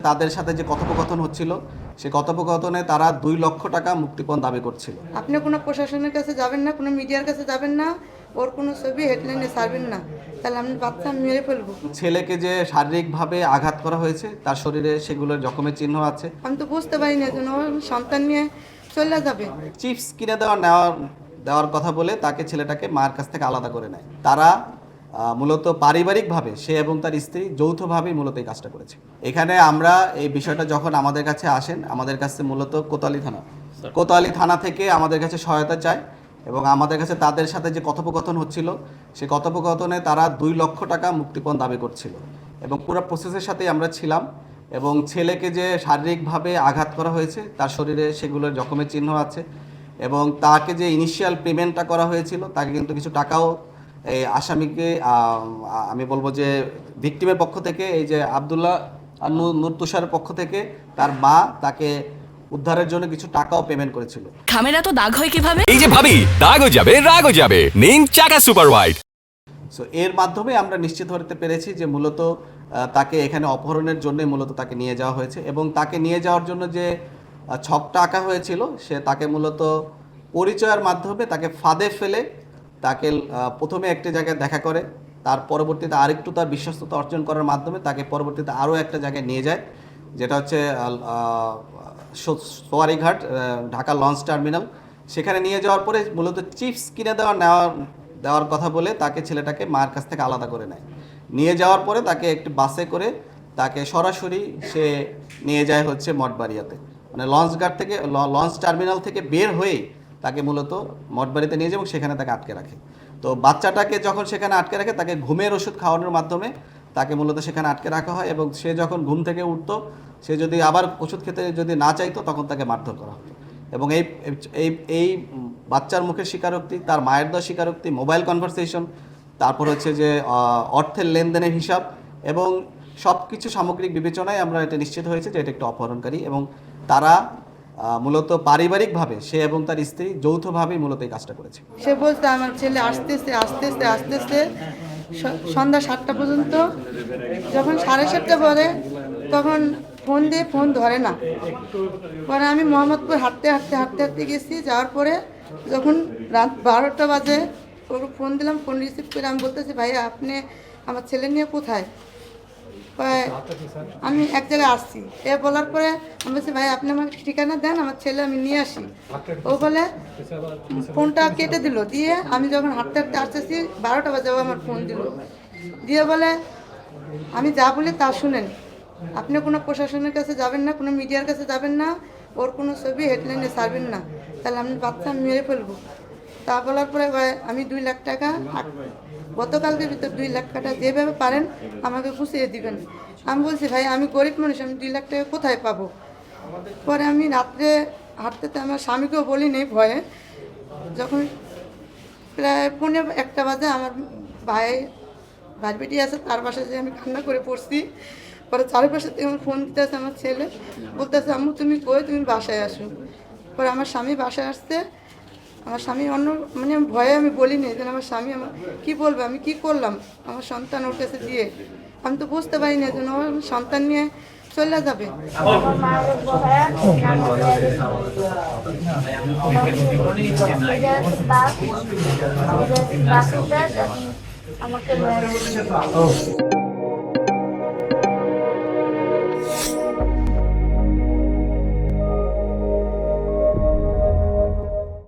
তাদের সাথে যে কথোপকথন হচ্ছিল সেই কথোপকথনে তারা 2 লক্ষ টাকা মুক্তিপণ দাবি করছিল। আপনি কোনো প্রশাসনের কাছে যাবেন না, কোনো মিডিয়ার কাছে যাবেন না, ওর কোনো ছবি হেডলাইনে ছাড়বেন না, তাহলে আমি বাচ্চা মেরে ফেলবো। ছেলেকে যে শারীরিকভাবে আঘাত করা হয়েছে তার শরীরে সেগুলোর জখমের চিহ্ন আছে। আমি তো বুঝতে পারি না যেন ওর সন্তান নিয়ে চলে যাবে। চিপস কিনে দেওয়ার কথা বলে তাকে ছেলেটাকে মার কাছ থেকে আলাদা করে নেয়। তারা মূলত পারিবারিকভাবে সে এবং তার স্ত্রী যৌথভাবেই মূলত এই কাজটা করেছে। এখানে আমরা এই বিষয়টা যখন আমাদের কাছে আসেন, আমাদের কাছে মূলত কোতোয়ালি থানা থেকে আমাদের কাছে সহায়তা চায় এবং আমাদের কাছে তাদের সাথে যে কথোপকথন হচ্ছিল সেই কথোপকথনে তারা 2 লক্ষ টাকা মুক্তিপণ দাবি করছিল এবং পুরো প্রসেসের সাথেই আমরা ছিলাম। এবং ছেলেকে যে শারীরিকভাবে আঘাত করা হয়েছে তার শরীরে সেগুলোর জখমের চিহ্ন আছে এবং তাকে যে ইনিশিয়াল পেমেন্টটা করা হয়েছিল তাকে কিন্তু কিছু টাকাও এই আসামিকে আমি বলবো যে ভিকটিমের পক্ষ থেকে এই যে আব্দুল্লাহ আর নূর তুষারের পক্ষ থেকে তার মা তাকে উদ্ধারের জন্য কিছু টাকাও পেমেন্ট করেছিল। খামেরা তো দাগ হয় কিভাবে? এই যে ভাবি, দাগও যাবে রাগও যাবে, নিন চাকা সুপার হোয়াইট। সো এর মাধ্যমে আমরা নিশ্চিত হতে পেরেছি যে মূলত তাকে এখানে অপহরণের জন্যই মূলত তাকে নিয়ে যাওয়া হয়েছে এবং তাকে নিয়ে যাওয়ার জন্য যে ছকটা আঁকা হয়েছিল সে তাকে মূলত পরিচয়ের মাধ্যমে তাকে ফাঁদে ফেলে তাকে প্রথমে একটি জায়গায় দেখা করে, তার পরবর্তীতে আরেকটু তার বিশ্বস্ততা অর্জন করার মাধ্যমে তাকে পরবর্তীতে আরও একটা জায়গায় নিয়ে যায়, যেটা হচ্ছে সোয়ারিঘাট ঢাকা লঞ্চ টার্মিনাল। সেখানে নিয়ে যাওয়ার পরে মূলত চিপস কিনে দেওয়ার কথা বলে তাকে ছেলেটাকে মার কাছ থেকে আলাদা করে নেয়। নিয়ে যাওয়ার পরে তাকে একটি বাসে করে তাকে সরাসরি সে নিয়ে যায় হচ্ছে মঠবাড়িয়াতে, মানে লঞ্চঘাট থেকে লঞ্চ টার্মিনাল থেকে বের হয়েই তাকে মূলত মঠবাড়িতে নিয়ে যায় এবং সেখানে তাকে আটকে রাখে। তো বাচ্চাটাকে যখন সেখানে আটকে রাখে তাকে ঘুমের ওষুধ খাওয়ানোর মাধ্যমে তাকে মূলত সেখানে আটকে রাখা হয় এবং সে যখন ঘুম থেকে উঠতো, সে যদি আবার ওষুধ খেতে যদি না চাইতো তখন তাকে মারধর করা হতো। এবং এই বাচ্চার মুখের স্বীকারোক্তি, তার মায়ের দেওয়া স্বীকারোক্তি, মোবাইল কনভারসেশন, তারপর হচ্ছে যে অর্থের লেনদেনের হিসাব এবং সব কিছু সামগ্রিক বিবেচনায় আমরা এটা নিশ্চিত হয়েছে যে এটা একটু অপহরণকারী এবং তারা মূলত পারিবারিকভাবে সে এবং তার স্ত্রী যৌথভাবেই মূলত এই কাজটা করেছে। সে বলতে আমার ছেলে আস্তে আস্তে সন্ধ্যা 7টা পর্যন্ত, যখন 7:30 পরে তখন ফোন দিয়ে ফোন ধরে না। পরে আমি মোহাম্মদপুর হাঁটতে গেছি, যাওয়ার পরে যখন রাত 12টা বাজে ওর ফোন দিলাম, ফোন রিসিভ করে আমি বলতেছি, ভাইয়া আপনি আমার ছেলে নিয়ে কোথায়? আমি এক জায়গায় আসছি। এ বলার পরে আমি বলছি, ভাই আপনি আমার ঠিকানা দেন, আমার ছেলে আমি নিয়ে আসি। ও বলে ফোনটা কেটে দিল। দিয়ে আমি যখন হাঁটতে আসতেছি 12টা বাজে আমার ফোন দিল, দিয়ে বলে আমি যা বলি তা শুনেন, আপনি কোনো প্রশাসনের কাছে যাবেন না, কোনো মিডিয়ার কাছে যাবেন না, ওর কোনো ছবি হেডলাইনে ছাড়বেন না, তাহলে আমি বাচ্চা মেরে ফেলবো। তা বলার পরে আমি 2 লাখ টাকা গতকালকের ভিতর 2 লাখ টাকা যেভাবে পারেন আমাকে গুছিয়ে দিবেন। আমি বলছি, ভাই আমি গরিব মানুষ, আমি 2 লাখ টাকা কোথায় পাবো? পরে আমি রাত্রে হাঁটতে আমার স্বামীকেও বলি নেই ভয়ে, যখন প্রায় 1:45 বাজে আমার ভাই বেটি আছে তার বাসায় যে আমি কান্না করে পড়ছি। পরে চারিপাশে থেকে আমার ফোন দিতে আছে আমার ছেলে, বলতেছে আম্মু তুমি কই, তুমি বাসায় আসো। পরে আমার স্বামী বাসায় আসছে। আমার স্বামী মানে ভয়ে আমি বলিনি যে আমার স্বামী আমার কী বলবে, আমি কি করলাম আমার সন্তান ওর কাছে দিয়ে। আমি তো বুঝতে পারি না যেন ওর সন্তান নিয়ে চলে যাবে। আমাকে